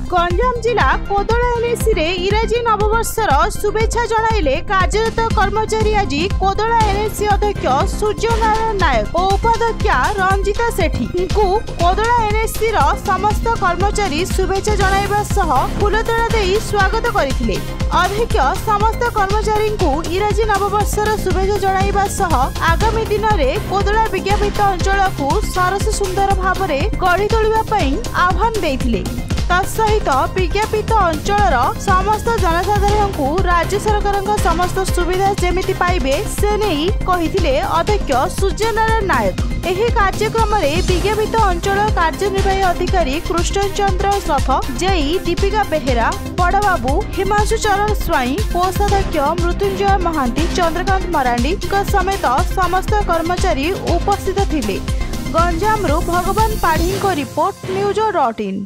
गंजाम जिला कोदला एनएसी रे इंग्राजी नववर्षर शुभेच्छा जणाइले कार्यरत कर्मचारी। आज कोदला एनएसी अध्यक्ष सूर्यनारायण नायक और उपाध्यक्षा रंजिता सेठी को कोदला एनएसी रो समस्त कर्मचारी शुभेच्छा जणाइबा सह फूलतोड़ा देई स्वागत करथिले। अध्यक्ष समस्त कर्मचारी को इंग्राजी नववर्षर शुभेच्छा जणाइबा सह आगामी दिन में कोदला विज्ञापित अंचल को सरस सुंदर भाव में गढ़ी तोलिबा पई आह्वान देथिले। तत्सहित विज्ञापित अंचल समस्त जनसाधारण को राज्य सरकार समस्त सुविधा जेमिति पाइबे से नहीं कहिथिले अध्यक्ष सूर्यनारायण नायक। एही कार्यक्रम में विज्ञापित अंचल कार्यनिर्वाही अधिकारी कृष्णचंद्र सफ, जेई दीपिका बेहेरा, बड़बाबू हिमांशु चरण स्वाई, कोषाध्यक्ष मृत्युंजय महांती, चंद्रकांत मरांडी समेत समस्त कर्मचारी उपस्थित थिले। गंजाम भगवान पाढ़ी रिपोर्ट न्यूज.in।